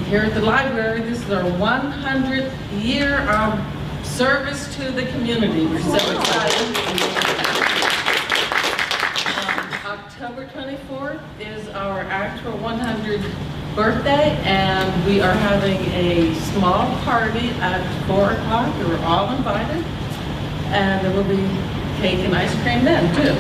here at the library, this is our 100th year of service to the community. We're so excited. October 24th is our actual 100th birthday, and we are having a small party at 4 o'clock. We're all invited, and there will be cake and ice cream then too.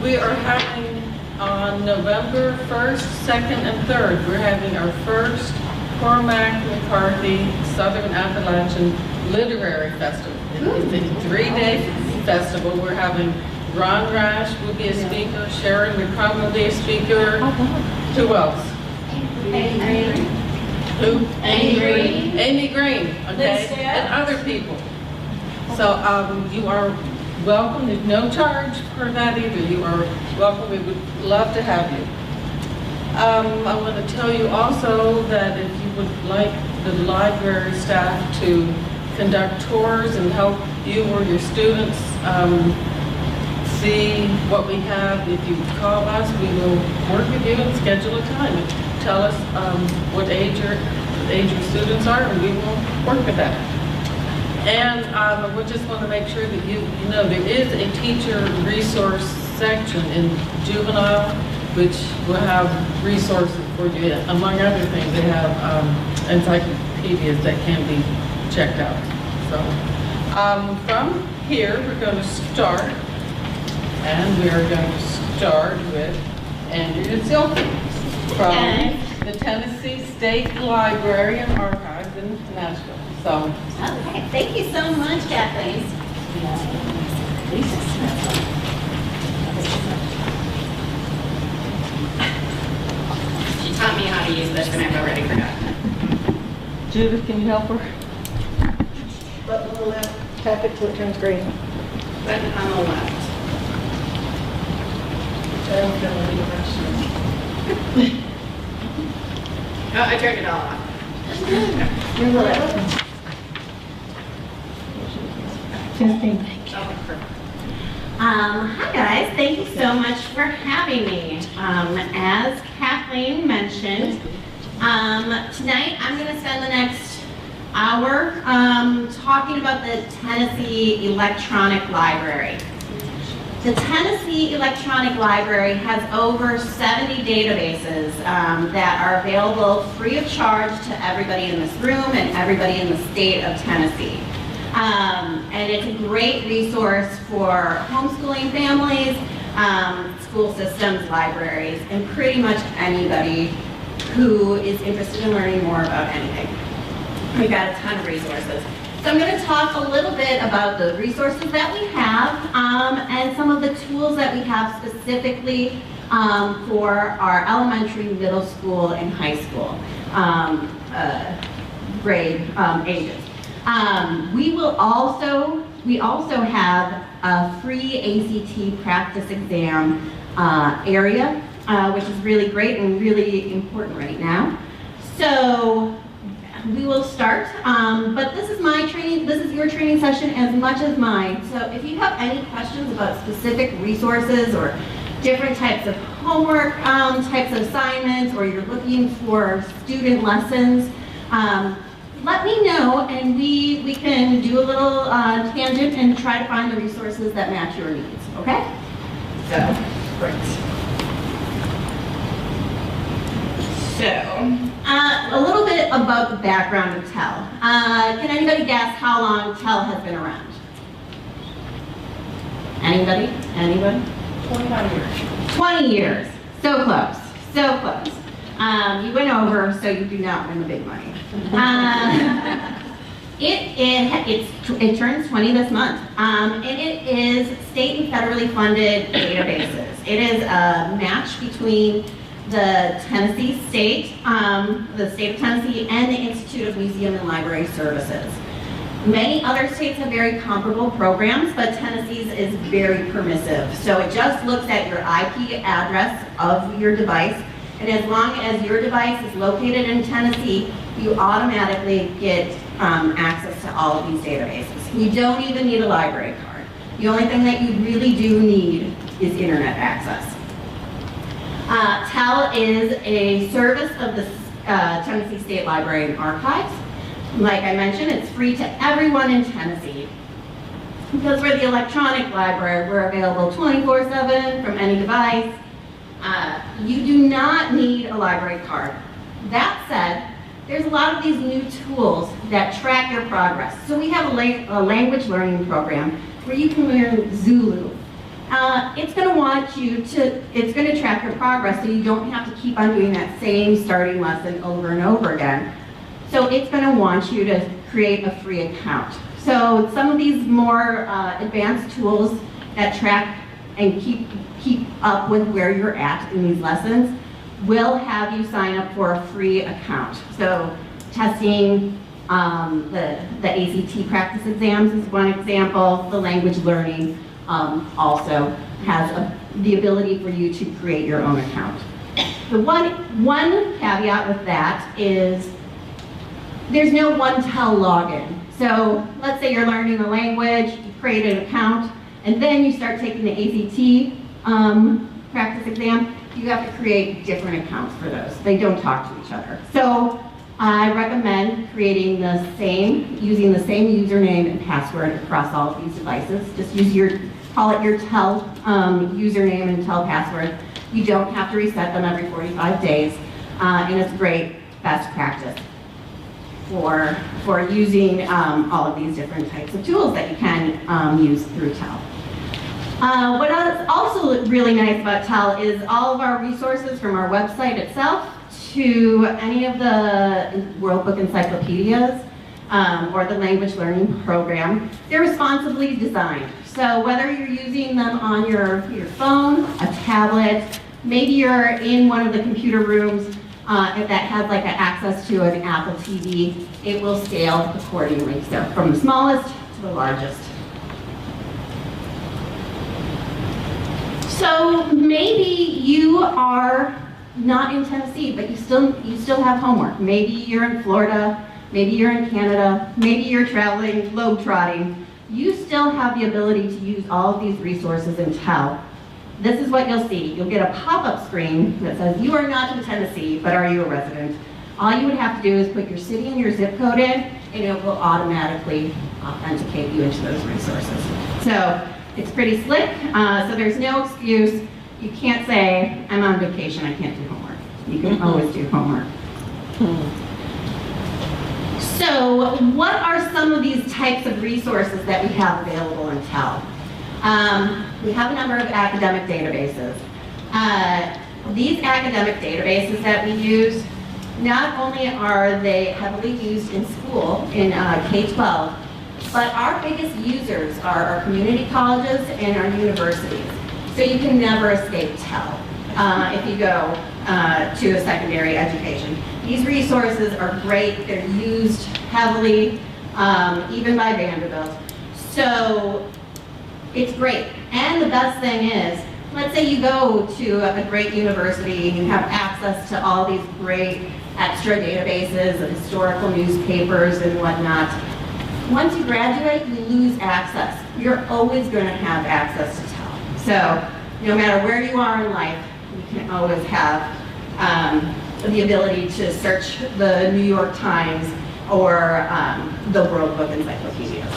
We are having on November 1st, 2nd, and 3rd, we're having our first Cormac McCarthy Southern Appalachian Literary Festival. It's a 3-day festival. We're having Ron Rash will be a speaker, Sharon McCrum will be a speaker. Who else? Amy Green. Who? Amy Green. Amy Green, okay, and other people. So you are welcome. There's no charge for that either. You are welcome. We would love to have you. I want to tell you also that if you would like the library staff to conduct tours and help you or your students see what we have, if you call us, we will work with you and schedule a time and tell us what age your students are, and we will work with that. And we just want to make sure that you know there is a teacher resource section in juvenile, which will have resources for you. Among other things, they have encyclopedias that can be checked out. So from here, we're going to start, and we are going to start with Andrea Zielke from the Tennessee State Library and Archives in Nashville. So, okay, thank you so much, Kathleen. She taught me how to use this, and I've already forgotten it. Judith, can you help her? Button on the left, tap it till it turns green. Button on the left. Oh, I turned it all off. You're left. Hi guys, thank you so much for having me. As Kathleen mentioned, tonight I'm going to spend the next hour talking about the Tennessee Electronic Library. The Tennessee Electronic Library has over 70 databases that are available free of charge to everybody in this room and everybody in the state of Tennessee. And it's a great resource for homeschooling families, school systems, libraries, and pretty much anybody who is interested in learning more about anything. We've got a ton of resources. So I'm going to talk a little bit about the resources that we have and some of the tools that we have specifically for our elementary, middle school, and high school grade ages. We also have a free ACT practice exam area, which is really great and really important right now. So we will start, but this is my training, this is your training session as much as mine. So if you have any questions about specific resources or different types of homework, types of assignments, or you're looking for student lessons, let me know, and we can do a little tangent and try to find the resources that match your needs, okay? So, great. So, a little bit about the background of TEL. Can anybody guess how long TEL has been around? Anybody? Anybody? 25 years. 20 years. So close. So close. You went over, so you do not win the big money. It turns 20 this month, and it is state and federally funded databases. It is a match between the Tennessee State, the state of Tennessee, and the Institute of Museum and Library Services. Many other states have very comparable programs, but Tennessee's is very permissive. So it just looks at your IP address of your device, and as long as your device is located in Tennessee, you automatically get access to all of these databases. You don't even need a library card. The only thing that you really do need is internet access. TEL is a service of the Tennessee State Library and Archives. Like I mentioned, it's free to everyone in Tennessee. Because we're the electronic library, we're available 24/7 from any device. You do not need a library card. That said, there's a lot of these new tools that track your progress. So we have a language learning program where you can learn Zulu. It's going to track your progress so you don't have to keep on doing that same starting lesson over and over again. So it's going to want you to create a free account. So some of these more advanced tools that track and keep up with where you're at in these lessons will have you sign up for a free account. So testing, the ACT practice exams is one example. The language learning also has the ability for you to create your own account. The one caveat with that is there's no one TEL login. So let's say you're learning a language, you create an account, and then you start taking the ACT practice exam, you have to create different accounts for those. They don't talk to each other. So I recommend using the same username and password across all of these devices. Just call it your TEL username and TEL password. You don't have to reset them every 45 days, and it's great best practice for using all of these different types of tools that you can use through TEL. What is also really nice about TEL is all of our resources from our website itself to any of the World Book encyclopedias or the language learning program. They're responsibly designed. So whether you're using them on your phone, a tablet, maybe you're in one of the computer rooms that has like access to an Apple TV, it will scale accordingly. So from the smallest to the largest. So maybe you are not in Tennessee, but you still have homework. Maybe you're in Florida, maybe you're in Canada, maybe you're traveling, globetrotting. You still have the ability to use all of these resources in TEL. This is what you'll see. You'll get a pop-up screen that says, you are not in Tennessee, but are you a resident? All you would have to do is put your city and your zip code in, and it will automatically authenticate you into those resources. So it's pretty slick, so there's no excuse. You can't say, I'm on vacation, I can't do homework. You can always do homework. So what are some of these types of resources that we have available in TEL? We have a number of academic databases. These academic databases that we use, not only are they heavily used in school, in K-12, but our biggest users are our community colleges and our universities. So you can never escape TEL if you go to a secondary education. These resources are great. They're used heavily, even by Vanderbilt. So it's great. And the best thing is, let's say you go to a great university and you have access to all these great extra databases of historical newspapers and whatnot. Once you graduate, you lose access. You're always going to have access to TEL. So no matter where you are in life, you can always have the ability to search the New York Times or the World Book encyclopedias.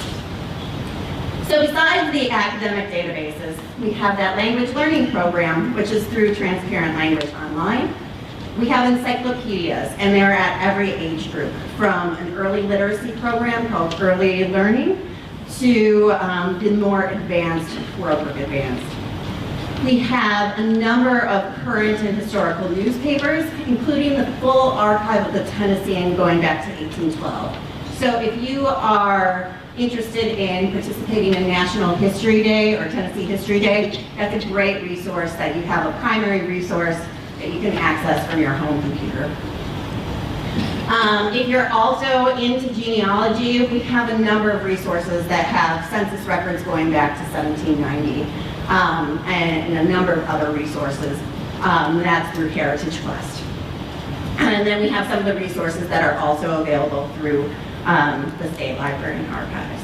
So besides the academic databases, we have that language learning program, which is through Transparent Language Online. We have encyclopedias, and they're at every age group, from an early literacy program called Early Learning to the more advanced World Book Advanced. We have a number of current and historical newspapers, including the full archive of the Tennessean going back to 1812. So if you are interested in participating in National History Day or Tennessee History Day, that's a great resource that you have a primary resource that you can access from your home computer. If you're also into genealogy, we have a number of resources that have census records going back to 1790 and a number of other resources. That's through Heritage Quest. And then we have some of the resources that are also available through the State Library and Archives.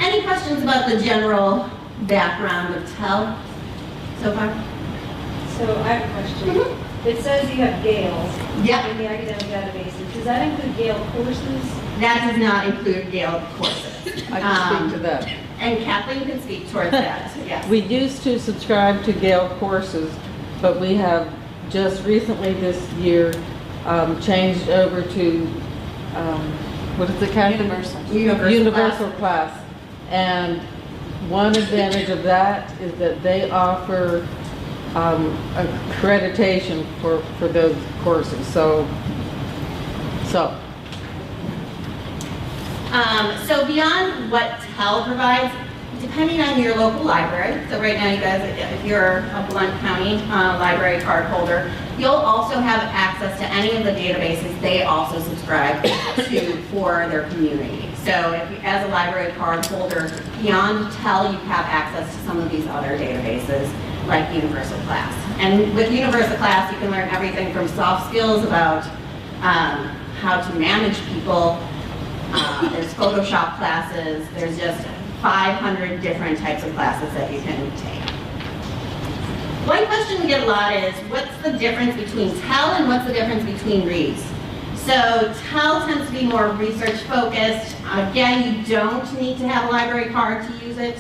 Any questions about the general background of TEL so far? So I have a question. It says you have Gale Yep. in the academic databases. Does that include Gale courses? That does not include Gale courses. I can speak to that. And Kathleen can speak towards that, yes. We used to subscribe to Gale courses, but we have just recently this year changed over to, what is it, Kathy? Universal class. And one advantage of that is that they offer accreditation for those courses. So beyond what TEL provides, depending on your local library, so right now you guys, if you're a Blount County library card holder, you'll also have access to any of the databases they also subscribe to for their community. So if you, as a library card holder, beyond TEL, you have access to some of these other databases like Universal Class. And with Universal Class, you can learn everything from soft skills about how to manage people. There's Photoshop classes. There's just 500 different types of classes that you can take. One question we get a lot is, what's the difference between TEL and what's the difference between reads? So TEL tends to be more research focused. Again, you don't need to have a library card to use it.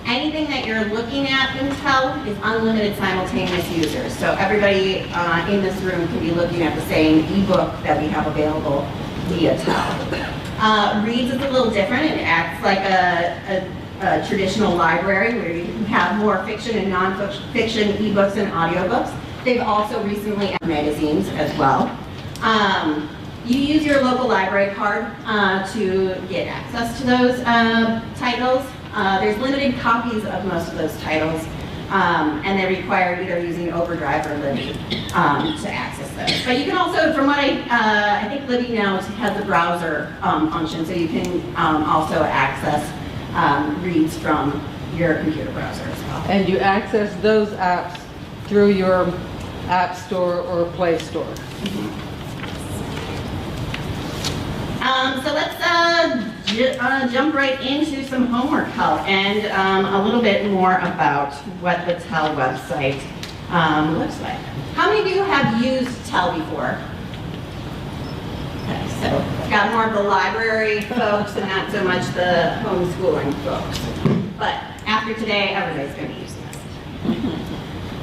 Anything that you're looking at in TEL is unlimited simultaneous users. So everybody in this room can be looking at the same ebook that we have available via TEL. Reads is a little different. It acts like a traditional library where you have more fiction and non-fiction ebooks and audiobooks. They've also recently added magazines as well. You use your local library card to get access to those titles. There's limited copies of most of those titles, and they require either using Overdrive or Libby to access those. But you can also, from what I think Libby now has a browser function, so you can also access reads from your computer browser as well. and you access those apps through your App Store or Play Store. So let's jump right into some homework help and a little bit more about what the TEL website looks like. How many of you have used TEL before? Okay, so we've got more of the library folks and not so much the homeschooling folks. But after today, everybody's going to be using this.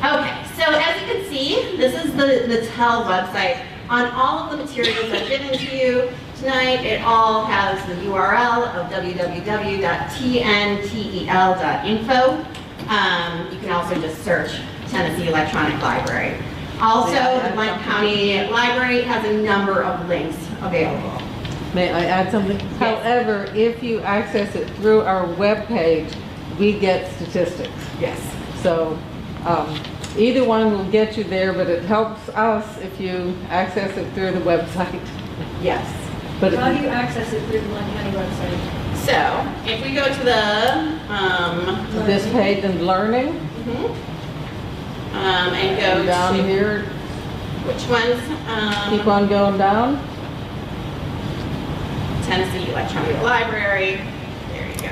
Okay, so as you can see, this is the TEL website. On all of the materials I've given to you tonight, it all has the URL of www.tntel.info. You can also just search Tennessee Electronic Library. Also, the Blount County Library has a number of links available. May I add something? Yes. However, if you access it through our webpage, we get statistics. Yes. So either one will get you there, but it helps us if you access it through the website. Yes. But How do you access it through the Blount County website? So, if we go to the this page and learning, and go down to here, which ones? keep on going down. Tennessee Electronic Library. There you go.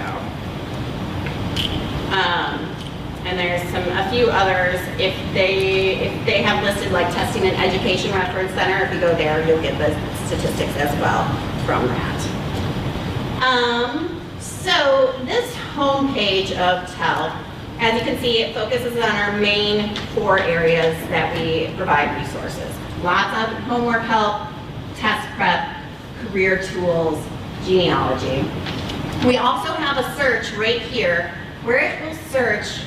And there's a few others. If they have listed like Testing and Education Reference Center, if you go there, you'll get the statistics as well from that. So this homepage of TEL, as you can see, it focuses on our main 4 areas that we provide resources. Lots of homework help, test prep, career tools, genealogy. We also have a search right here where it will search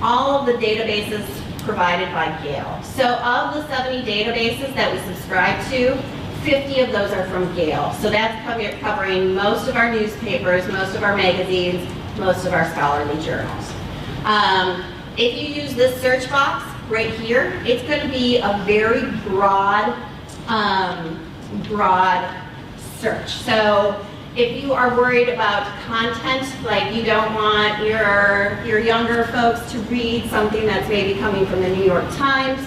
all of the databases provided by Gale. So of the 70 databases that we subscribe to, 50 of those are from Gale. So that's covering most of our newspapers, most of our magazines, most of our scholarly journals. If you use this search box right here, it's going to be a very broad search. So if you are worried about content, like you don't want your younger folks to read something that's maybe coming from the New York Times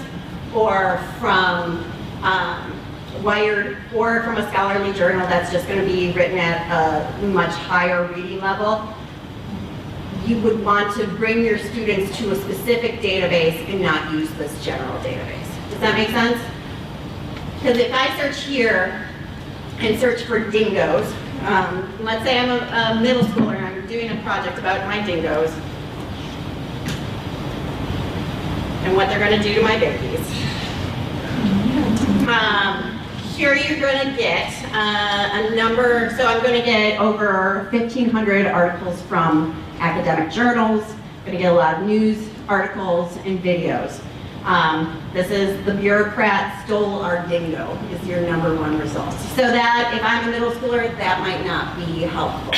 or from Wired or from a scholarly journal that's just going to be written at a much higher reading level, you would want to bring your students to a specific database and not use this general database. Does that make sense? Because if I search here and search for dingoes, let's say I'm a middle schooler and I'm doing a project about my dingoes and what they're going to do to my babies. Here you're going to get a number, so I'm going to get over 1,500 articles from academic journals. I'm going to get a lot of news articles and videos. This is the bureaucrat stole our dingo is your #1 result. So that if I'm a middle schooler, that might not be helpful.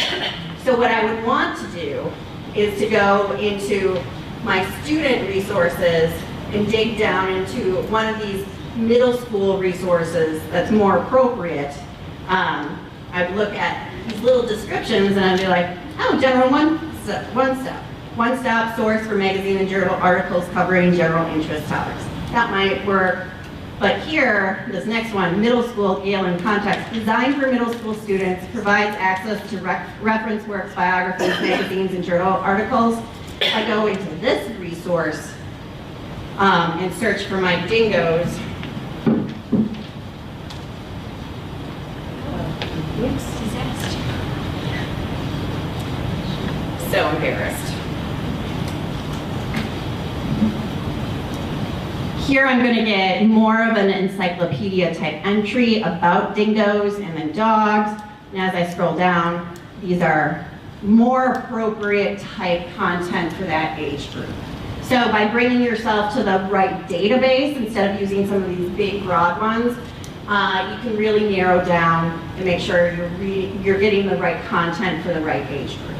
So what I would want to do is to go into my student resources and dig down into one of these middle school resources that's more appropriate. I'd look at these little descriptions and I'd be like, oh, general one-stop source for magazine and journal articles covering general interest topics. That might work. But here, this next one, middle school, Gale in context, designed for middle school students, provides access to reference works, biographies, magazines, and journal articles. If I go into this resource and search for my dingoes, disaster. So embarrassed. Here I'm going to get more of an encyclopedia type entry about dingoes and then dogs. And as I scroll down, these are more appropriate type content for that age group. So by bringing yourself to the right database, instead of using some of these big broad ones, you can really narrow down and make sure you're getting the right content for the right age group.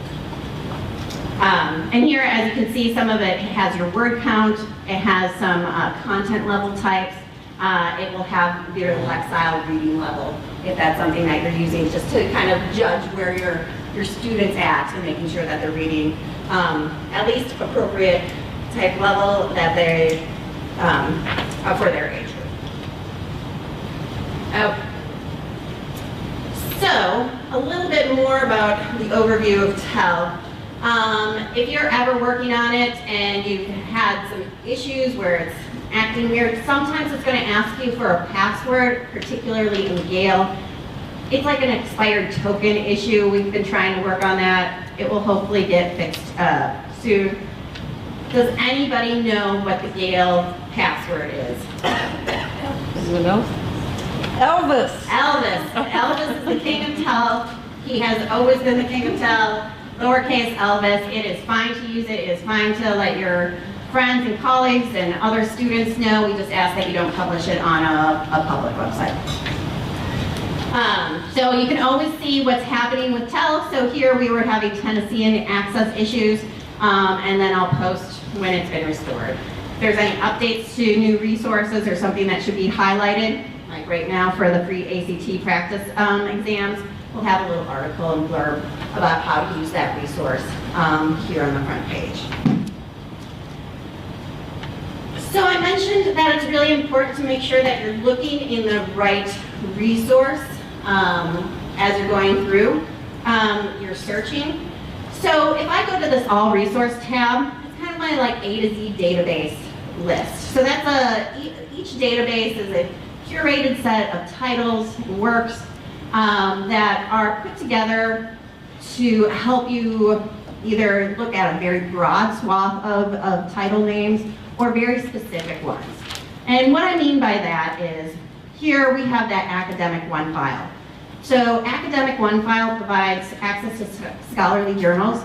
And here, as you can see, some of it has your word count. It has some content level types. It will have your Lexile reading level, if that's something that you're using, just to kind of judge where your students at and making sure that they're reading at least appropriate type level that they for their age group. So, a little bit more about the overview of TEL. If you're ever working on it and you've had some issues where it's acting weird, sometimes it's going to ask you for a password, particularly in Gale. It's like an expired token issue. We've been trying to work on that. It will hopefully get fixed soon. Does anybody know what the Gale password is? Anyone else? Elvis! Elvis. Elvis is the king of TEL. He has always been the king of TEL. Lowercase Elvis. It is fine to use it. It is fine to let your friends and colleagues and other students know. We just ask that you don't publish it on a public website. So you can always see what's happening with TEL. So here we were having Tennessean access issues, and then I'll post when it's been restored. If there's any updates to new resources or something that should be highlighted, like right now for the free ACT practice exams, we'll have a little article and blurb about how to use that resource here on the front page. So I mentioned that it's really important to make sure that you're looking in the right resource as you're going through your searching. So if I go to this All Resource tab, it's kind of my like A to Z database list. So that's each database is a curated set of titles and works that are put together to help you either look at a very broad swath of title names or very specific ones. And what I mean by that is, here we have that Academic One file. So Academic One file provides access to scholarly journals.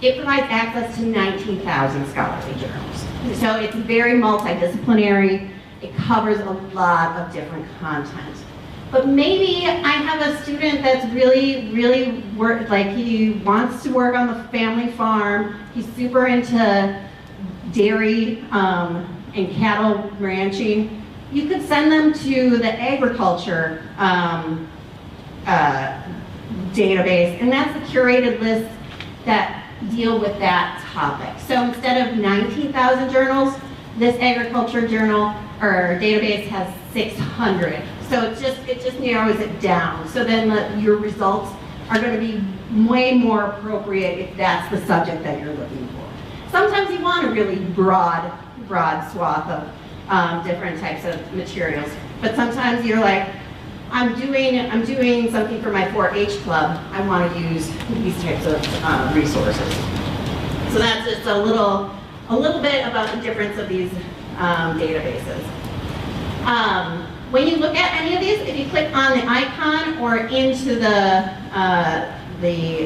It provides access to 19,000 scholarly journals. So it's very multidisciplinary. It covers a lot of different content. But maybe I have a student that's really he wants to work on the family farm. He's super into dairy and cattle ranching. You could send them to the agriculture database, and that's a curated list that deal with that topic. So instead of 19,000 journals, this agriculture journal or database has 600. So it just narrows it down. So then your results are going to be way more appropriate if that's the subject that you're looking for. Sometimes you want a really broad swath different types of materials. But sometimes you're like, I'm doing something for my 4-H club. I want to use these types of resources. So that's just a little bit about the difference of these databases. When you look at any of these, if you click on the icon or into the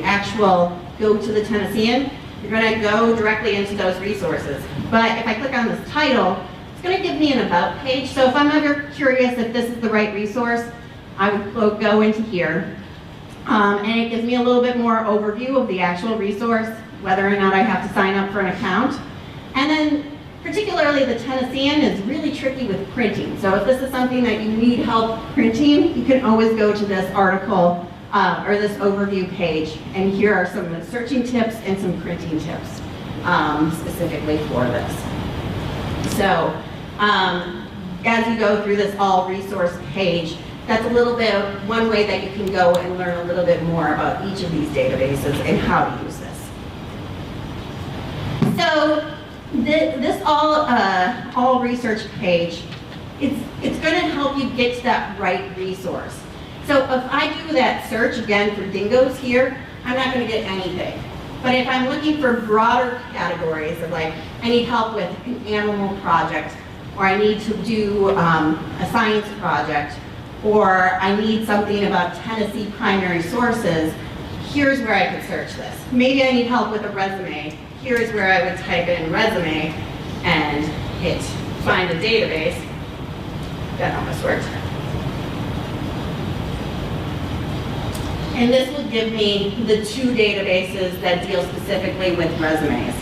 actual go to the Tennessean, you're going to go directly into those resources. But if I click on this title, it's going to give me an about page. So if I'm ever curious if this is the right resource, I would go into here. And it gives me a little bit more overview of the actual resource, whether or not I have to sign up for an account. And then particularly the Tennessean is really tricky with printing. So if this is something that you need help printing, you can always go to this article or this overview page. And here are some searching tips and some printing tips specifically for this. So as you go through this all resource page, that's a little bit of one way that you can go and learn a little bit more about each of these databases and how to use this. So this all research page, it's going to help you get to that right resource. So if I do that search again for dingoes here, I'm not going to get anything. But if I'm looking for broader categories of like, I need help with an animal project, or I need to do a science project, or I need something about Tennessee primary sources, here's where I could search this. Maybe I need help with a resume. Here's where I would type in resume and hit find a database. That almost worked. And this will give me the 2 databases that deal specifically with resumes.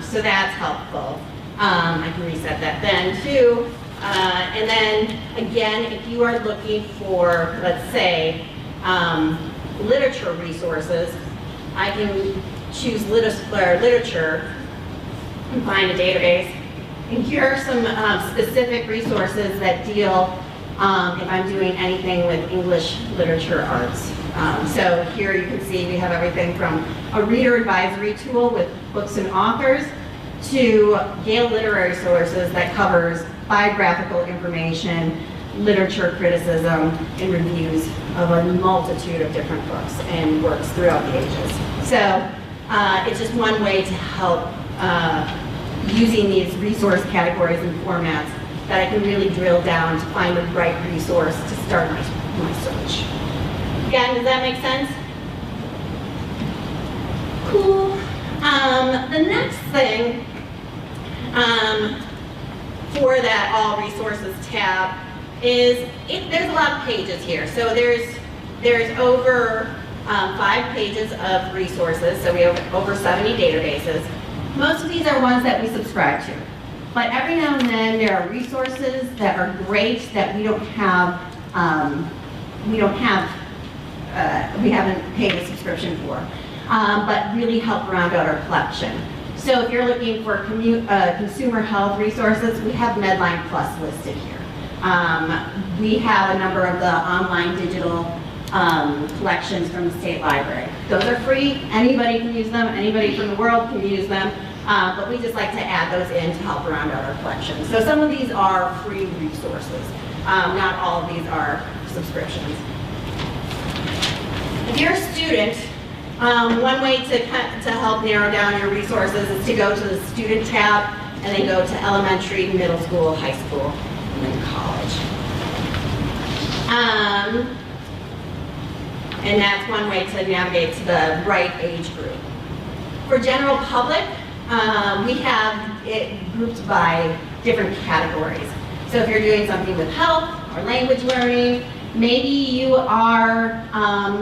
So that's helpful. I can reset that then too. And then again, if you are looking for, let's say, literature resources, I can choose literature and find a database. And here are some specific resources that deal, if I'm doing anything with English literature arts. So here you can see we have everything from a reader advisory tool with books and authors to Gale literary sources that covers biographical information, literature criticism, and reviews of a multitude of different books and works throughout the ages. So it's just one way to help using these resource categories and formats that I can really drill down to find the right resource to start my search. Again, does that make sense? Cool. The next thing for that All Resources tab is there's a lot of pages here. So there's over 5 pages of resources. So we have over 70 databases. Most of these are ones that we subscribe to. But every now and then there are resources that are great that we haven't paid a subscription for, but really help round out our collection. So if you're looking for consumer health resources, we have Medline Plus listed here. We have a number of the online digital collections from the state library. Those are free, anybody can use them, anybody from the world can use them, but we just like to add those in to help round out our collection. So some of these are free resources. Not all of these are subscriptions. If you're a student, one way to help narrow down your resources is to go to the student tab and then go to elementary, middle school, high school, and then college. And that's one way to navigate to the right age group. For general public, we have it grouped by different categories. So if you're doing something with health or language learning, maybe you are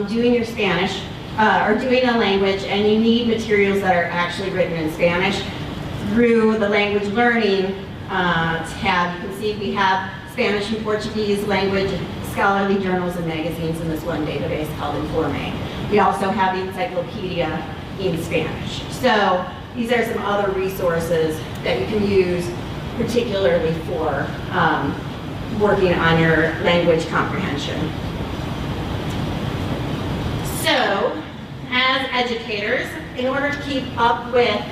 doing your Spanish or doing a language and you need materials that are actually written in Spanish. Through the language learning tab, you can see we have Spanish and Portuguese language scholarly journals and magazines in this one database called Informe. We also have the encyclopedia in Spanish. So these are some other resources that you can use particularly for working on your language comprehension. So, as educators, in order to keep up with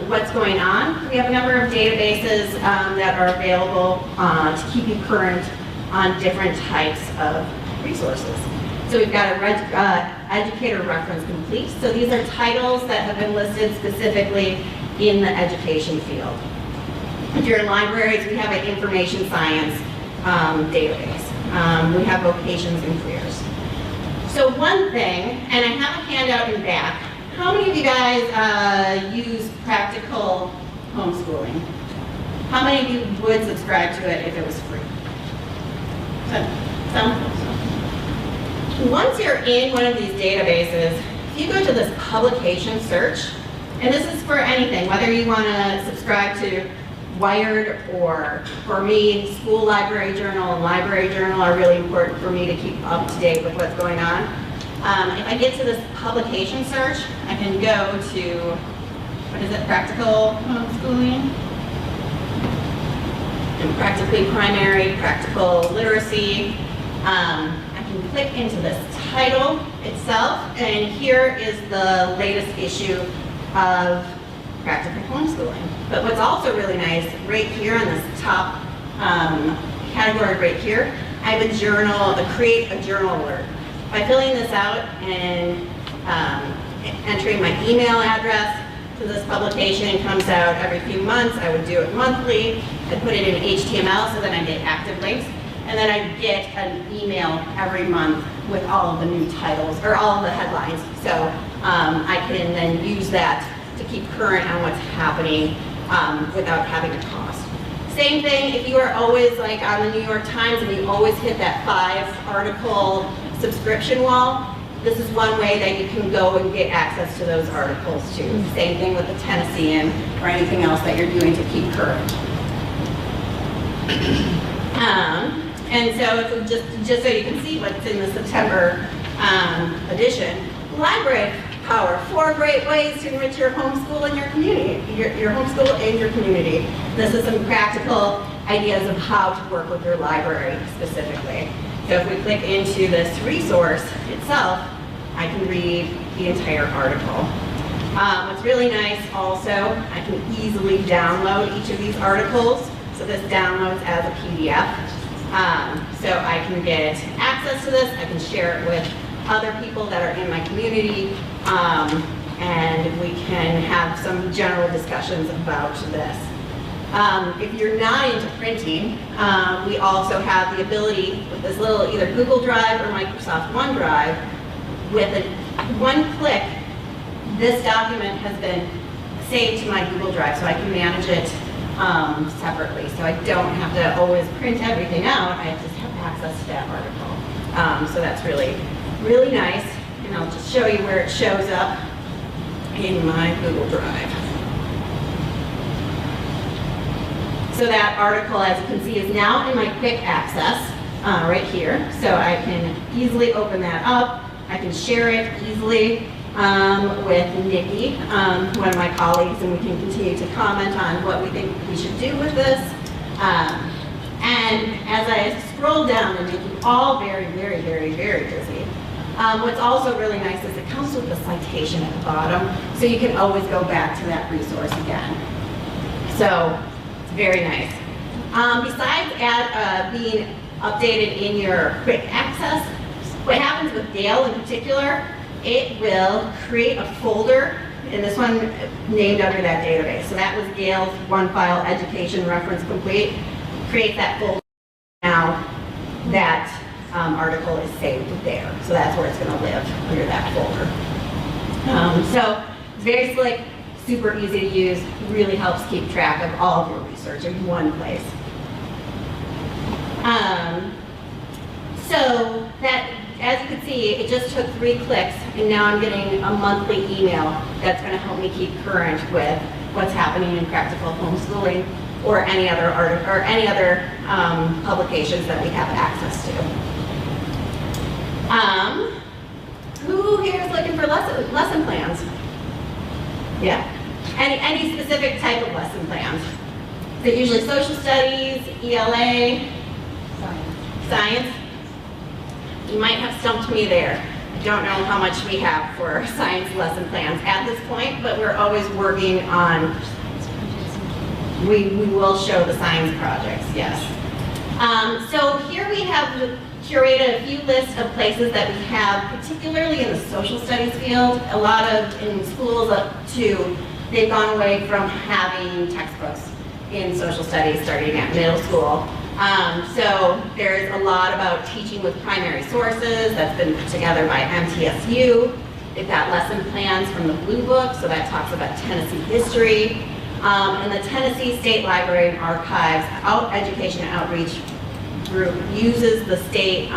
what's going on. We have a number of databases that are available to keep you current on different types of resources. So we've got a Educator Reference Complete. So these are titles that have been listed specifically in the education field. If you're in libraries, we have an information science database. We have vocations and careers. So one thing, and I have a handout in back, how many of you guys use practical homeschooling? How many of you would subscribe to it if it was free? Some? Once you're in one of these databases, if you go to this publication search, and this is for anything, whether you want to subscribe to Wired, or for me, School Library Journal and Library Journal are really important for me to keep up to date with what's going on. If I get to this publication search, I can go to, what is it, practical homeschooling? And practically primary, practical literacy. I can click into this title itself, and here is the latest issue of practical homeschooling. But what's also really nice, right here on this top category right here, I have a journal, create a journal alert. By filling this out and entering my email address to this publication, it comes out every few months. I would do it monthly. I put it in HTML so that I get active links. And then I get an email every month with all of the new titles, or all of the headlines. So I can then use that to keep current on what's happening without having a cost. Same thing if you are always like on the New York Times and you always hit that 5-article subscription wall, this is one way that you can go and get access to those articles too. Same thing with the Tennessean or anything else that you're doing to keep current. And so if just so you can see what's in the September edition, Library Power, 4 great ways to enrich your homeschool in your community, your homeschool in your community. This is some practical ideas of how to work with your library specifically. So if we click into this resource itself, I can read the entire article. What's really nice also, I can easily download each of these articles. So this downloads as a PDF. So I can get access to this, I can share it with other people that are in my community, and we can have some general discussions about this. If you're not into printing, we also have the ability with this little either Google Drive or Microsoft OneDrive. With one click, this document has been saved to my Google Drive, so I can manage it separately. So I don't have to always print everything out, I just have access to that article. So that's really, really nice, and I'll just show you where it shows up in my Google Drive. So that article, as you can see, is now in my quick access right here. So I can easily open that up. I can share it easily with Nikki, one of my colleagues, and we can continue to comment on what we think we should do with this. And as I scroll down, and Nikki, all very, very, very, very busy. What's also really nice is it comes with a citation at the bottom, so you can always go back to that resource again. So it's very nice. Besides being updated in your quick access, what happens with Gale in particular, it will create a folder, and this one named under that database. So that was Gale's one file education reference complete. Create that folder. Now that article is saved there. So that's where it's going to live, under that folder. So it's very slick, super easy to use, really helps keep track of all of your research in one place. So that, as you can see, it just took 3 clicks, and now I'm getting a monthly email that's going to help me keep current with what's happening in practical homeschooling or any other publications that we have access to. Who here is looking for lesson plans? Yeah. Any specific type of lesson plans? Is it usually social studies, ELA, science? You might have stumped me there. don't know how much we have for science lesson plans at this point, but we're always working on, we will show the science projects, yes. So here we have curated a few lists of places that we have, particularly in the social studies field. A lot of, in schools up to, they've gone away from having textbooks in social studies starting at middle school. So there's a lot about teaching with primary sources that's been put together by MTSU. They've got lesson plans from the Blue Book, so that talks about Tennessee history. And the Tennessee State Library and Archives Education and Outreach Group uses the state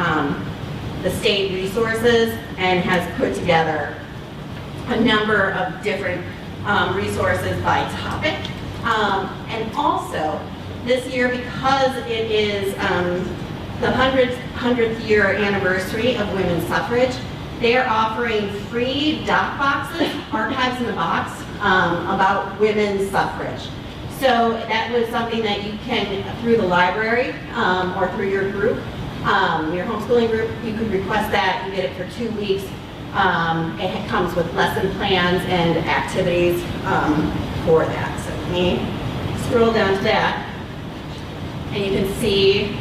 resources and has put together a number of different resources by topic. And also, this year, because it is the 100th year anniversary of women's suffrage, they are offering free doc boxes, archives in the box, about women's suffrage. So that was something that you can, through the library or through your group, your homeschooling group, you could request that. You get it for 2 weeks. It comes with lesson plans and activities for that. So let me scroll down to that, and you can see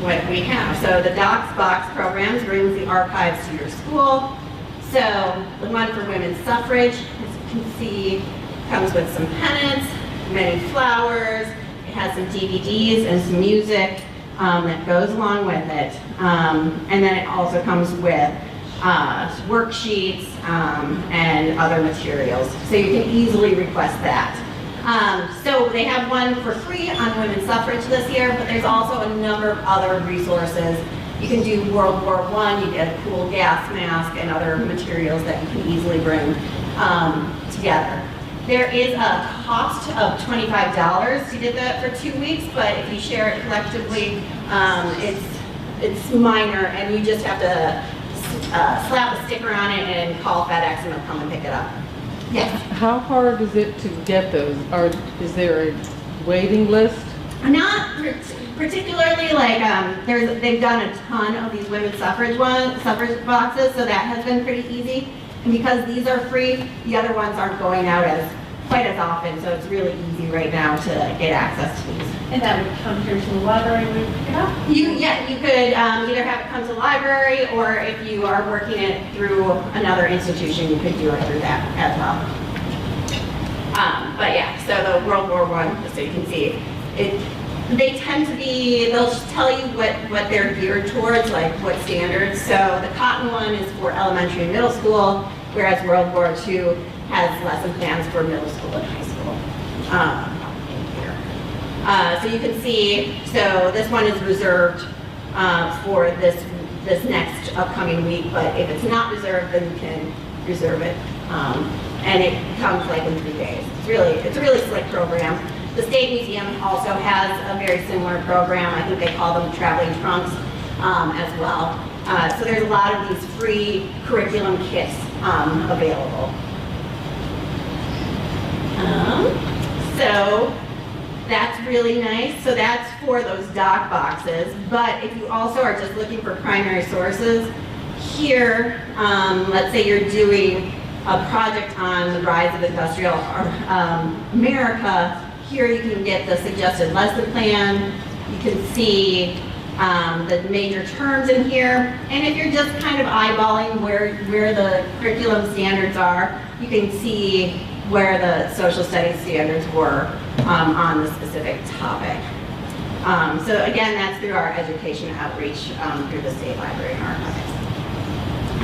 what we have. So the Docs Box programs brings the archives to your school. So the one for women's suffrage, as you can see, comes with some pennants, many flowers. It has some DVDs and some music that goes along with it. And then it also comes with worksheets and other materials. So you can easily request that. So they have one for free on women's suffrage this year, but there's also a number of other resources. You can do World War I, you get a cool gas mask and other materials that you can easily bring together. There is a cost of $25 to get that for 2 weeks, but if you share it collectively, it's minor, and you just have to slap a sticker on it and call FedEx and they'll come and pick it up. Yes? How hard is it to get those? Or is there a waiting list? Not particularly, like, they've done a ton of these women's suffrage boxes, so that has been pretty easy. And because these are free, the other ones aren't going out quite as often, so it's really easy right now to get access to these. And that would come here to the library and we pick it up? You could either have it come to the library, or if you are working it through another institution, you could do it through that as well. But yeah, so the World War I, just so you can see, they tend to be, they'll just tell you what they're geared towards, like what standards. So the cotton one is for elementary and middle school, whereas World War II has lesson plans for middle school and high school. So you can see, so this one is reserved for this next upcoming week, but if it's not reserved, then you can reserve it. And it comes like in 3 days. It's a really slick program. The State Museum also has a very similar program. I think they call them traveling trunks as well. So there's a lot of these free curriculum kits available. So that's really nice. So that's for those doc boxes. But if you also are just looking for primary sources, here, let's say you're doing a project on the rise of industrial America, here you can get the suggested lesson plan. You can see the major terms in here. And if you're just kind of eyeballing where the curriculum standards are, you can see where the social studies standards were on the specific topic. So again, that's through our education outreach through the State Library and Archives.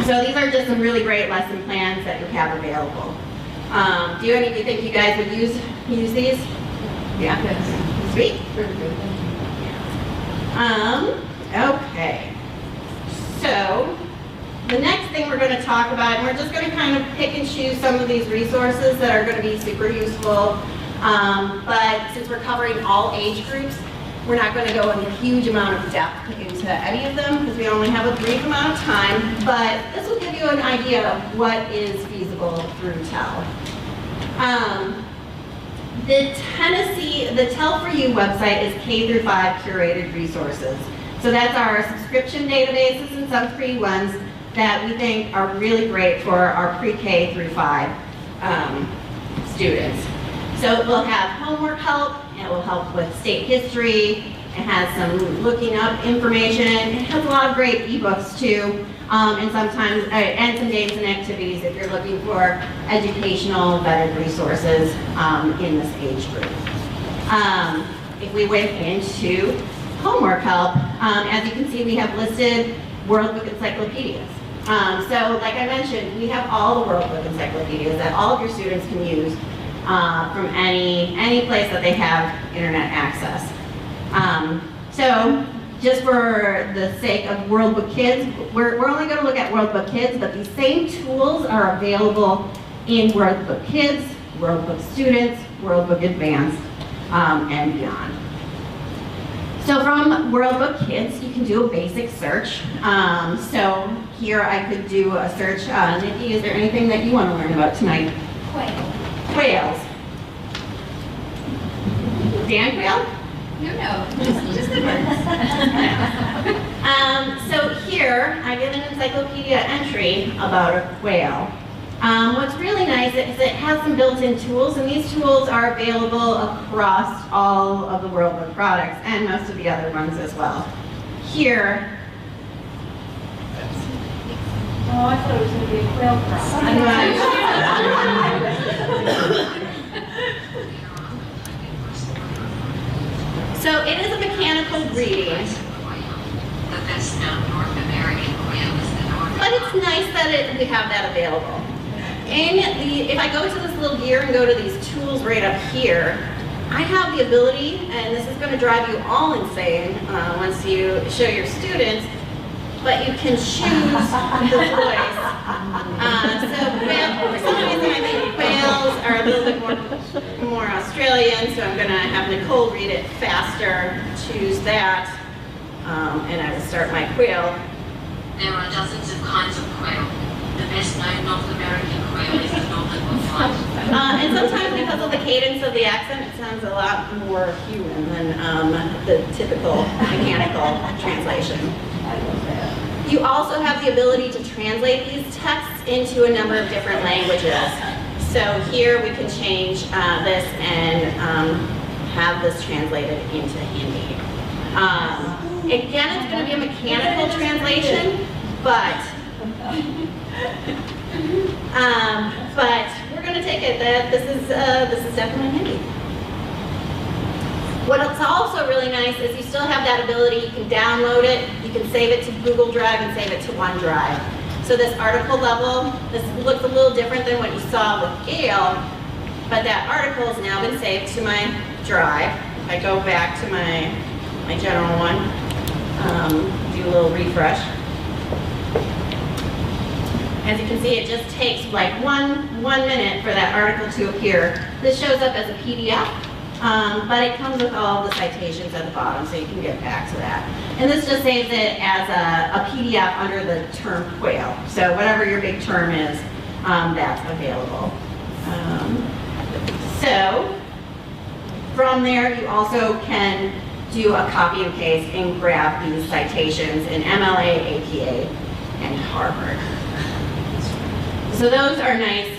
So these are just some really great lesson plans that we have available. Do any of you think you guys would use these? Yeah? Yes. Sweet. Very good, thank you. Okay. So the next thing we're going to talk about, and we're just going to kind of pick and choose some of these resources that are going to be super useful. But since we're covering all age groups, we're not going to go in a huge amount of depth into any of them because we only have a brief amount of time. But this will give you an idea of what is feasible through TEL. The Telfer You website is K-5 curated resources. So that's our subscription databases and some free ones. that we think are really great for our pre-K through 5 students. So it will have homework help, it will help with state history, it has some looking up information, it has a lot of great ebooks too, and sometimes, and some games and activities if you're looking for educational vetted resources in this age group. If we went into homework help, as you can see, we have listed World Book encyclopedias. So like I mentioned, we have all the World Book encyclopedias that all of your students can use from any place that they have internet access. So just for the sake of World Book Kids, we're only going to look at World Book Kids, but these same tools are available in World Book Kids, World Book Students, World Book Advanced, and beyond. So from World Book Kids, you can do a basic search. So here I could do a search. Nikki, is there anything that you want to learn about tonight? Quails. Dan quail? No, just the birds. So here, I get an encyclopedia entry about a quail. What's really nice is it has some built-in tools, and these tools are available across all of the World Book products and most of the other ones as well. Here, Oh, I thought it was going to be a quail so it is a mechanical reading, but it's nice that we have that available. If I go to this little gear and go to these tools right up here, I have the ability, and this is going to drive you all insane once you show your students, but you can choose the voice. So for some reason I think quails are a little bit more Australian, so I'm going to have Nicole read it faster, choose that, and I will start my quail. There are dozens of kinds of quail. The best known North American quail is the northern buffalo. And sometimes because of the cadence of the accent, it sounds a lot more human than the typical mechanical translation. You also have the ability to translate these texts into a number of different languages. So here we can change this and have this translated into Hindi. Again, it's going to be a mechanical translation, but we're going to take it that this is definitely Hindi. What's also really nice is you still have that ability. You can download it, you can save it to Google Drive and save it to OneDrive. So this article level, this looks a little different than what you saw with Gale, but that article has now been saved to my drive. If I go back to my general one, do a little refresh. As you can see, it just takes like one minute for that article to appear. This shows up as a PDF, but it comes with all the citations at the bottom, so you can get back to that. And this just saves it as a PDF under the term quail. So whatever your big term is, that's available. So from there, you also can do a copy and paste and grab these citations in MLA, APA, and Harvard. So those are nice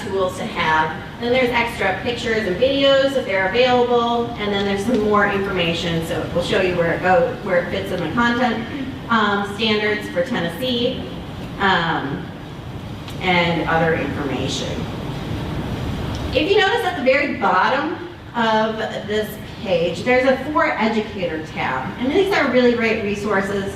tools to have. Then there's extra pictures and videos if they're available, and then there's some more information. So we'll show you where it goes, where it fits in the content standards for Tennessee, and other information. If you notice at the very bottom of this page, there's a For Educator tab, and these are really great resources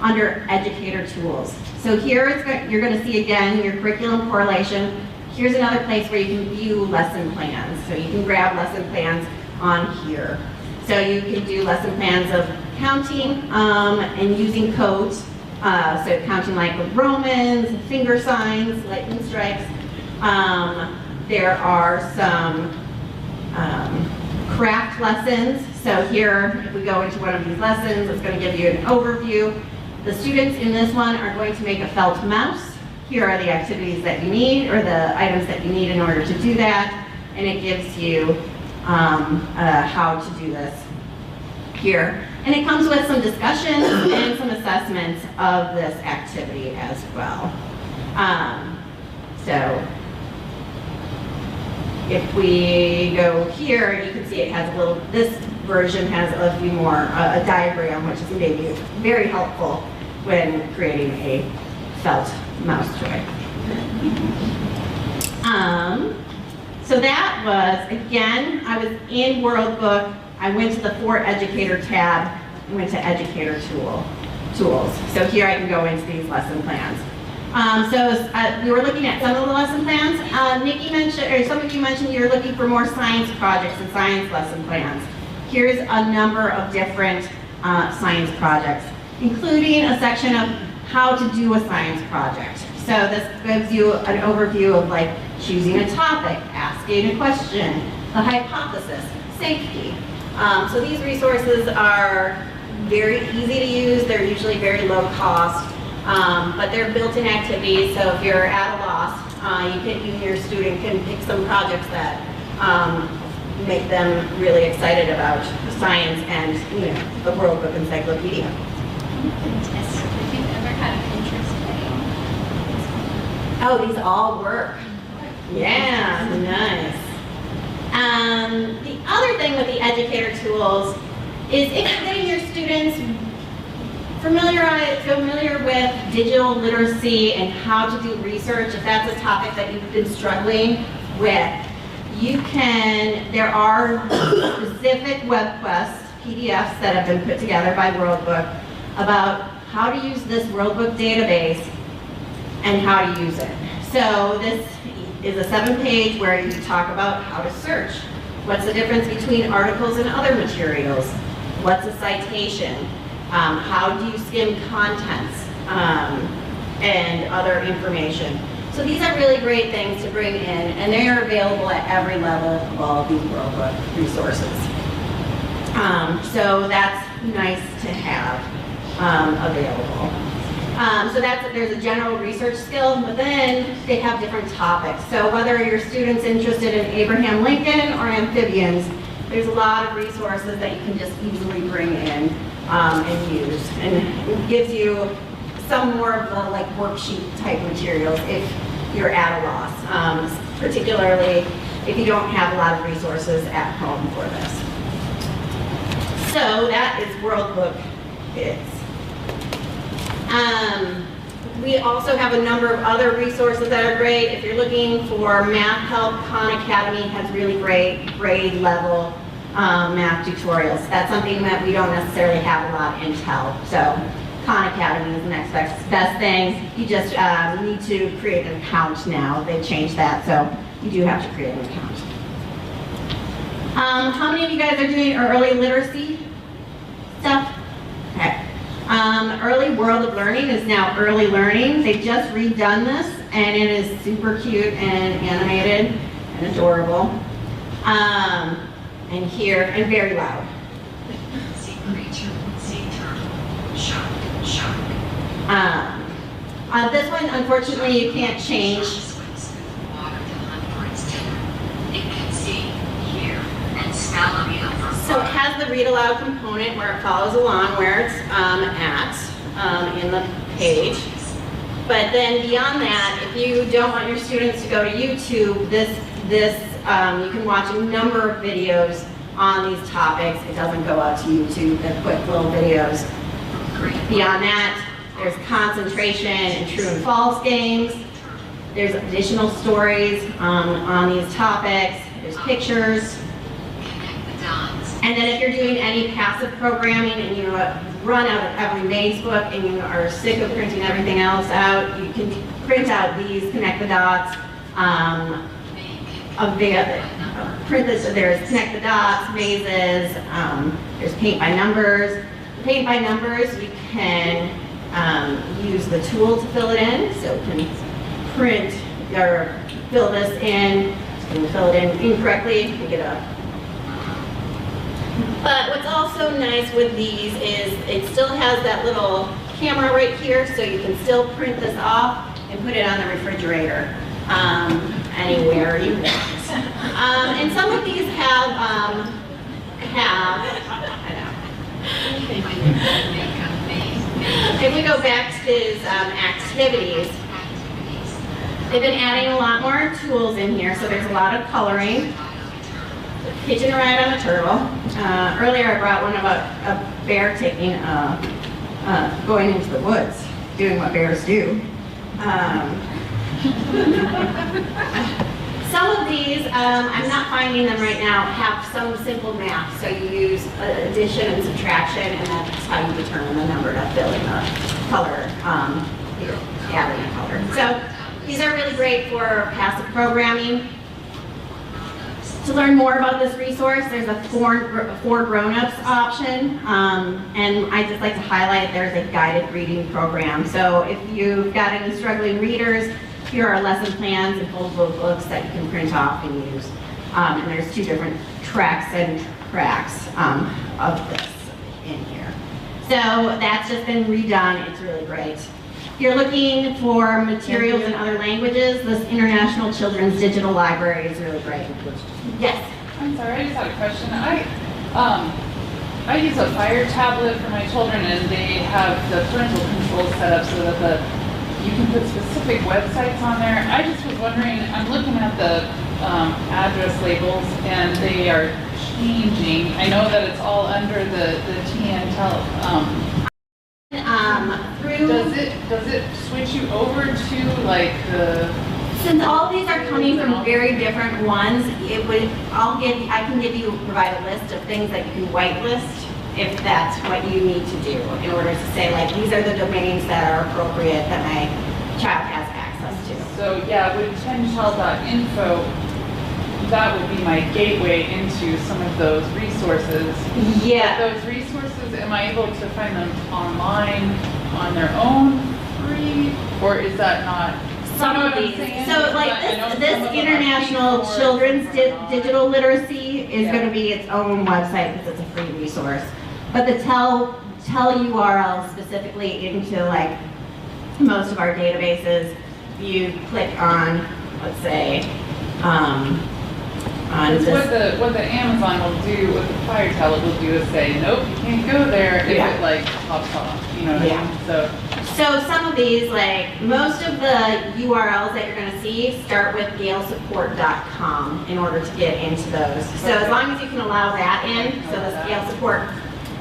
under Educator Tools. So here you're going to see again your curriculum correlation. Here's another place where you can view lesson plans. So you can grab lesson plans on here. So you can do lesson plans of counting and using codes. So counting like with Romans, finger signs, lightning strikes. There are some craft lessons. So here, if we go into one of these lessons, it's going to give you an overview. The students in this one are going to make a felt mouse. Here are the activities that you need, or the items that you need in order to do that, and it gives you how to do this. here. And it comes with some discussions and some assessments of this activity as well. So if we go here, you can see it has a little, this version has a few more, a diagram, which is maybe very helpful when creating a felt mouse toy. So that was, again, I was in World Book. I went to the For Educator tab and went to Educator Tools. So here I can go into these lesson plans. We were looking at some of the lesson plans. Nikki mentioned, or some of you mentioned you're looking for more science projects and science lesson plans. Here's a number of different science projects, including a section of how to do a science project. So this gives you an overview of like choosing a topic, asking a question, the hypothesis, safety. So these resources are very easy to use. They're usually very low cost, but they're built-in activities. So if you're at a loss, your student can pick some projects that make them really excited about science and the World Book Encyclopedia. Test if you've ever had an interest Oh, these all work. Yeah, nice. The other thing with the Educator Tools is if you're getting your students familiar with digital literacy and how to do research, if that's a topic that you've been struggling with, there are specific web quests, PDFs that have been put together by World Book about how to use this World Book database and how to use it. So this is a 7-page where you talk about how to search. What's the difference between articles and other materials? What's a citation? How do you skim contents and other information? So these are really great things to bring in, and they are available at every level of all of these World Book resources. So that's nice to have available. So there's a general research skill, but then they have different topics. So whether your student's interested in Abraham Lincoln or amphibians, there's a lot of resources that you can just easily bring in and use. And it gives you some more of the like worksheet type materials if you're at a loss, particularly if you don't have a lot of resources at home for this. So that is World Book Kids. We also have a number of other resources that are great. If you're looking for math help, Khan Academy has really great grade level math tutorials. That's something that we don't necessarily have a lot in TEL. So Khan Academy is the next best thing. You just need to create an account now. They changed that, so you do have to create an account. How many of you guys are doing early literacy stuff? Okay. Early World of Learning is now Early Learning. They just redone this, and it is super cute and animated and adorable. And here, and very loud. See creature, see turtle, shark, shark. This one, unfortunately, you can't change. Swims through the water to hunt for its dinner. It can see, hear, and smell a meal from So it has the read aloud component where it follows along where it's in the page. But then beyond that, if you don't want your students to go to YouTube, you can watch a number of videos on these topics. It doesn't go out to YouTube, they're quick little videos. Beyond that, there's concentration and true and false games. There's additional stories on these topics. There's pictures. And then if you're doing any passive programming and you run out of every maze book and you are sick of printing everything else out, you can print out these Connect the Dots. There's Connect the Dots, mazes, there's Paint by Numbers. Paint by Numbers, you can use the tool to fill it in, so you can print or fill this in, and fill it in incorrectly, you get a. But what's also nice with these is it still has that little camera right here, so you can still print this off and put it on the refrigerator anywhere you want. And some of these have If we go back to these activities, they've been adding a lot more tools in here, so there's a lot of coloring. Hitching a ride on a turtle. Earlier I brought one about a bear taking, going into the woods, doing what bears do. Some of these, I'm not finding them right now, have some simple math. So you use addition and subtraction, and that's how you determine the number to fill in the color, adding a color. So these are really great for passive programming. To learn more about this resource, there's a for grown-ups option, and I just like to highlight there's a guided reading program. So if you've got any struggling readers, here are lesson plans and foldable books that you can print off and use. And there's 2 different tracks of this in here. So that's just been redone. It's really great. If you're looking for materials in other languages, this International Children's Digital Library is really great. Yes? I'm sorry, I just had a question. I use a Fire tablet for my children, and they have the parental controls set up so that you can put specific websites on there. I just was wondering, I'm looking at the address labels, and they are changing. I know that it's all under the TEL. Does it switch you over to like the? Since all these are coming from very different ones, I can provide a list of things that you can whitelist if that's what you need to do in order to say, like, these are the domains that are appropriate that my child has access to. So yeah, with 10tel.info, that would be my gateway into some of those resources. Yeah. But those resources, am I able to find them online on their own, free, or is that not? Some of these. So like this International Children's Digital Literacy is going to be its own website because it's a free resource. But the TEL URL specifically into like most of our databases, you click on, let's say, on this. What the Amazon will do, what the Fire tablet will do is say, nope, you can't go there if it like pops off, you know what I mean? So some of these, like most of the URLs that you're going to see start with galesupport.com in order to get into those. So as long as you can allow that in, so this Gale Support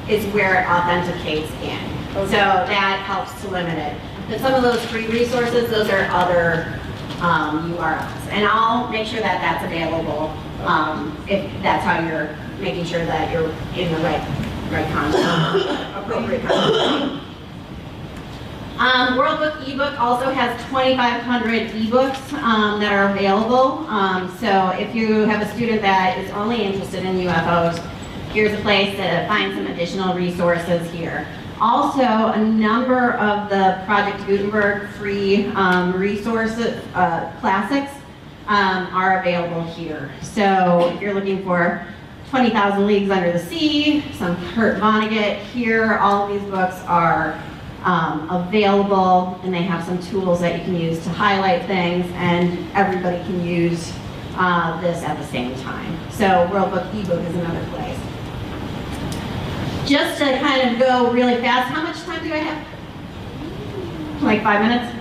is where it authenticates in. So that helps to limit it. But some of those free resources, those are other URLs. And I'll make sure that that's available if that's how you're making sure that you're in the right content, appropriate content. World Book ebook also has 2,500 ebooks that are available. So if you have a student that is only interested in UFOs, here's a place to find some additional resources here. Also, a number of the Project Gutenberg free resources, classics, are available here. So if you're looking for 20,000 Leagues Under the Sea, some Kurt Vonnegut, here, all of these books are available, and they have some tools that you can use to highlight things, and everybody can use this at the same time. So World Book ebook is another place. Just to kind of go really fast, how much time do I have? Like 5 minutes?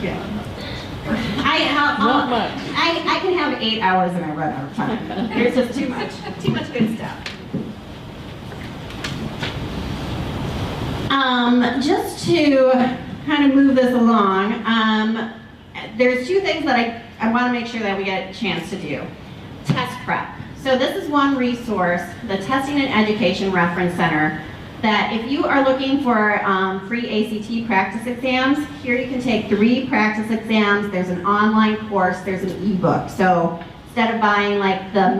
Yeah. Not much. I can have 8 hours and I run out of time. There's just too much good stuff. Just to kind of move this along, there's 2 things that I want to make sure that we get a chance to do. Test prep. So this is one resource, the Testing and Education Reference Center, that if you are looking for free ACT practice exams, here you can take 3 practice exams. There's an online course, there's an ebook. So instead of buying like the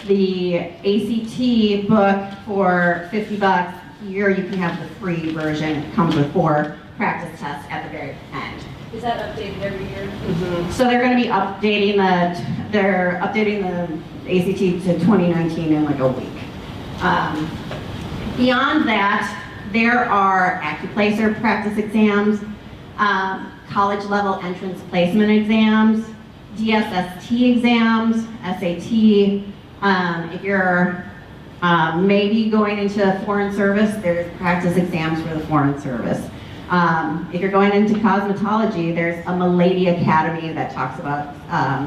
the ACT book for $50, here you can have the free version. It comes with 4 practice tests at the very end. Is that updated every year? Mm-hmm. So they're going to be updating the ACT to 2019 in like a week. Beyond that, there are AccuPlacer practice exams, college level entrance placement exams, DSST exams, SAT. If you're Maybe going into foreign service, there's practice exams for the foreign service. If you're going into cosmetology, there's a Milady Academy that talks about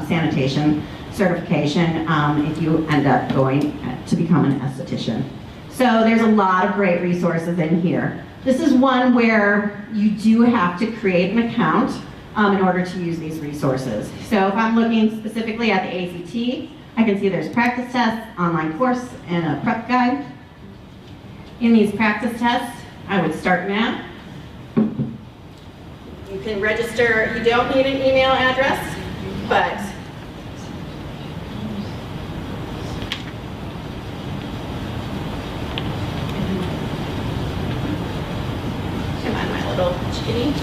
sanitation certification if you end up going to become an esthetician. So there's a lot of great resources in here. This is one where you do have to create an account in order to use these resources. So if I'm looking specifically at the ACT, I can see there's practice tests, online course, and a prep guide. In these practice tests, I would start now. You can register, you don't need an email address, but come on, my little kitty.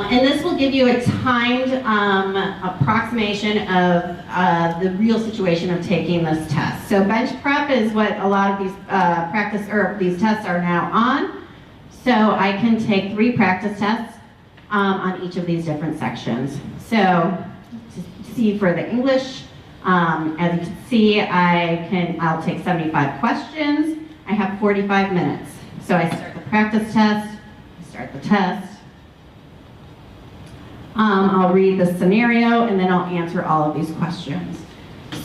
And this will give you a timed approximation of the real situation of taking this test. So bench prep is what a lot of these these tests are now on. So I can take 3 practice tests on each of these different sections. So to see for the English, as you can see, I'll take 75 questions. I have 45 minutes. So I start the practice test, I start the test. I'll read the scenario and then I'll answer all of these questions.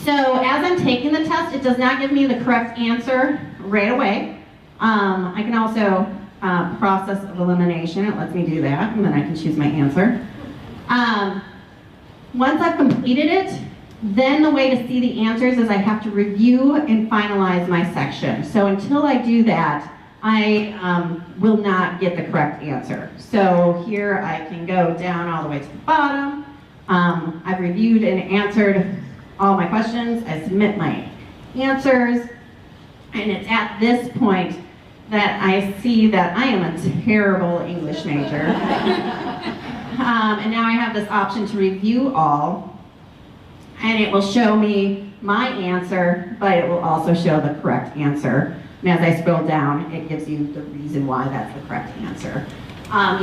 So as I'm taking the test, it does not give me the correct answer right away. I can also process of elimination. It lets me do that, and then I can choose my answer. Once I've completed it, then the way to see the answers is I have to review and finalize my section. So until I do that, I will not get the correct answer. So here I can go down all the way to the bottom. I've reviewed and answered all my questions. I submit my answers. And it's at this point that I see that I am a terrible English major. And now I have this option to review all. And it will show me my answer, but it will also show the correct answer. And as I scroll down, it gives you the reason why that's the correct answer.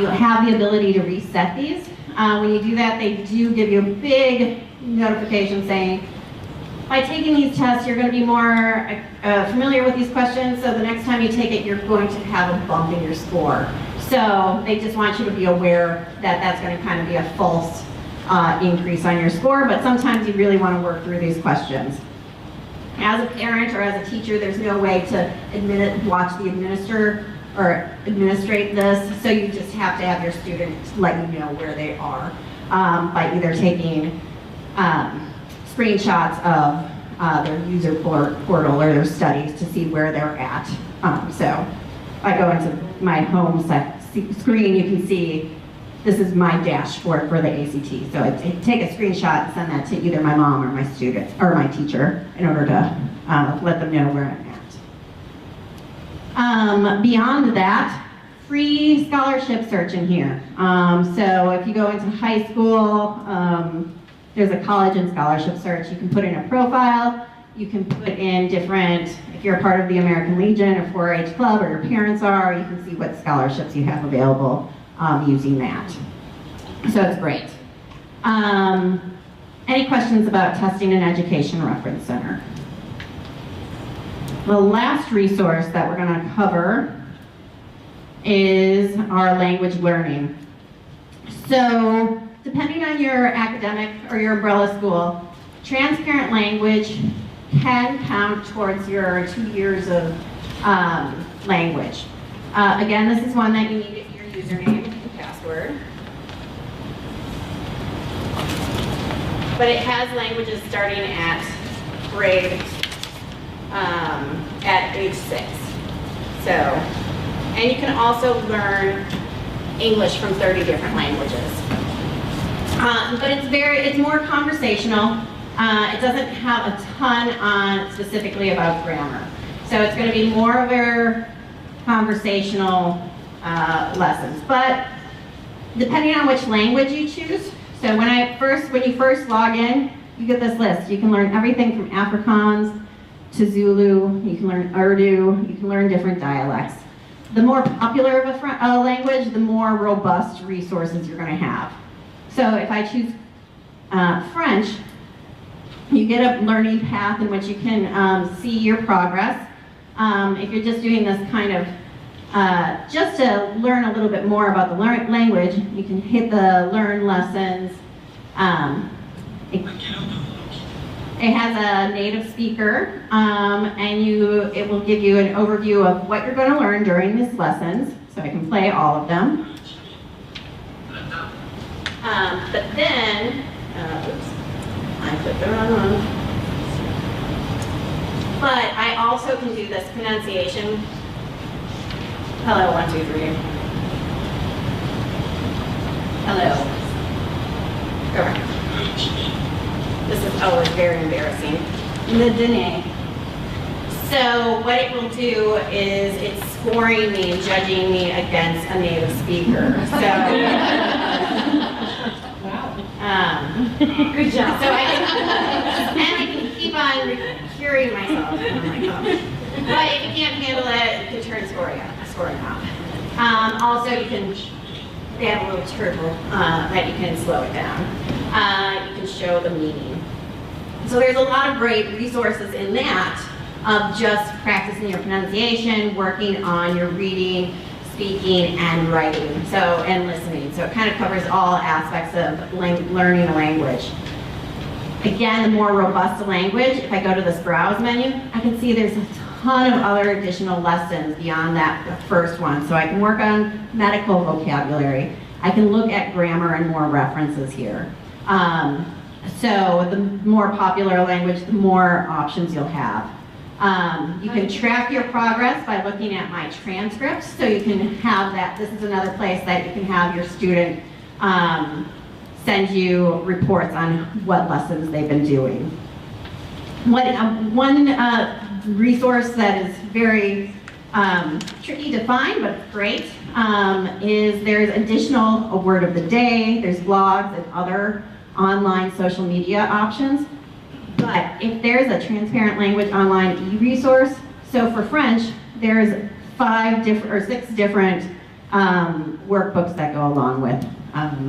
You have the ability to reset these. When you do that, they do give you a big notification saying, by taking these tests, you're going to be more familiar with these questions, so the next time you take it, you're going to have a bump in your score. So they just want you to be aware that that's going to kind of be a false increase on your score, but sometimes you really want to work through these questions. As a parent or as a teacher, there's no way to watch the administer or administrate this, so you just have to have your student let you know where they are by either taking screenshots of their user portal or their studies to see where they're at. So if I go into my home screen, you can see this is my dashboard for the ACT. So I take a screenshot and send that to either my mom or my student or my teacher in order to let them know where I'm at. Beyond that, free scholarship search in here. So if you go into high school, there's a college and scholarship search. You can put in a profile. You can put in different, if you're a part of the American Legion or 4-H Club or your parents are, you can see what scholarships you have available using that. So it's great. Any questions about Testing and Education Reference Center? The last resource that we're going to cover is our language learning. So depending on your academic or your umbrella school, transparent language can count towards your 2 years of language. Again, this is one that you need to get your username and password. But it has languages starting at grade, at age 6. So, and you can also learn English from 30 different languages. But it's more conversational. It doesn't have a ton on specifically about grammar. So it's going to be more of our conversational lessons. But depending on which language you choose, so when you first log in, you get this list. You can learn everything from Afrikaans to Zulu. You can learn Urdu. You can learn different dialects. the more popular of a language, the more robust resources you're going to have. So if I choose French, you get a learning path in which you can see your progress. If you're just doing this kind of, just to learn a little bit more about the language, you can hit the learn lessons. It has a native speaker, and it will give you an overview of what you're going to learn during these lessons, so I can play all of them. But then, oops, I put the wrong one. But I also can do this pronunciation. Hello, 1, 2, 3. Hello. Correct. This is always very embarrassing. Le dîner. So what it will do is it's scoring me and judging me against a native speaker. So, good job. So I can keep on curing myself. But if you can't handle it, you can turn scoring off. Also, they have a little turtle that you can slow it down. You can show the meaning. So there's a lot of great resources in that of just practicing your pronunciation, working on your reading, speaking, and writing, and listening. So it kind of covers all aspects of learning a language. Again, the more robust the language, if I go to this browse menu, I can see there's a ton of other additional lessons beyond the first one. So I can work on medical vocabulary. I can look at grammar and more references here. So the more popular a language, the more options you'll have. You can track your progress by looking at my transcripts. So you can have that. This is another place that you can have your student send you reports on what lessons they've been doing. One resource that is very tricky to find, but great, is there's additional a word of the day, there's blogs and other online social media options. But if there's a transparent language online e-resource, so for French, there's 6 different workbooks that go along with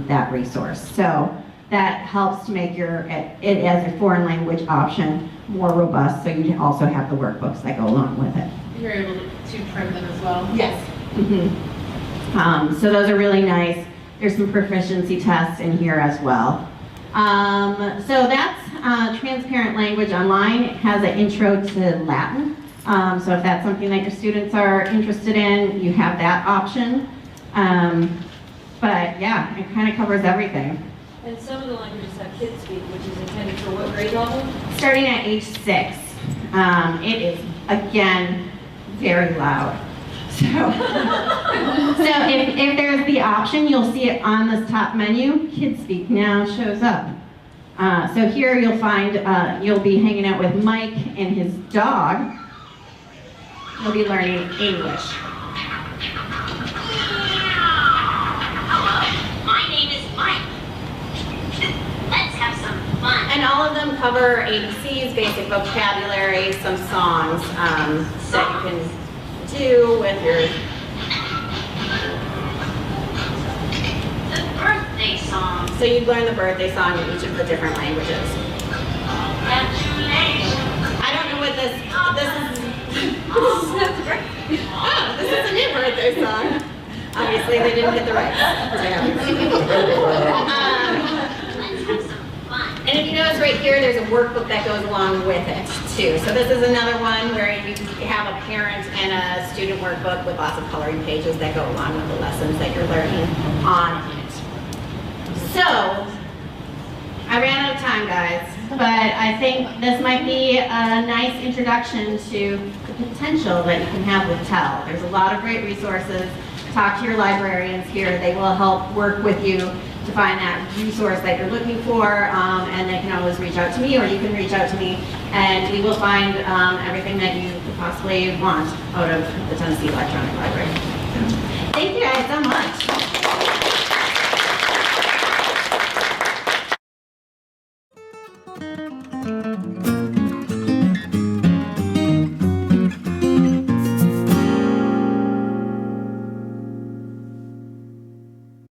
that resource. So that helps to make it as a foreign language option more robust, so you also have the workbooks that go along with it. You're able to print them as well? Yes. Mm-hmm. So those are really nice. There's some proficiency tests in here as well. So that's Transparent Language Online. It has an intro to Latin. So if that's something that your students are interested in, you have that option. But yeah, it kind of covers everything. And some of the languages have kids speak, which is intended for what grade level? Starting at age 6. It is, again, very loud. So if there's the option, you'll see it on this top menu. Kids Speak now shows up. So here you'll find, you'll be hanging out with Mike and his dog. You'll be learning English. Hello, my name is Mike. Let's have some fun. And all of them cover ABCs, basic vocabulary, some songs that you can do with your... The birthday song. So you learn the birthday song in each of the different languages. Congratulations. I don't know what this is. This is a new birthday song. Obviously, they didn't hit the rights. Let's have some fun. And if you notice right here, there's a workbook that goes along with it too. So this is another one where you have a parent and a student workbook with lots of coloring pages that go along with the lessons that you're learning on it. So, I ran out of time, guys, but I think this might be a nice introduction to the potential that you can have with TEL. There's a lot of great resources. Talk to your librarians here. They will help work with you to find that resource that you're looking for, and they can always reach out to me, or you can reach out to me, and we will find everything that you could possibly want out of the Tennessee Electronic Library. Thank you guys so much.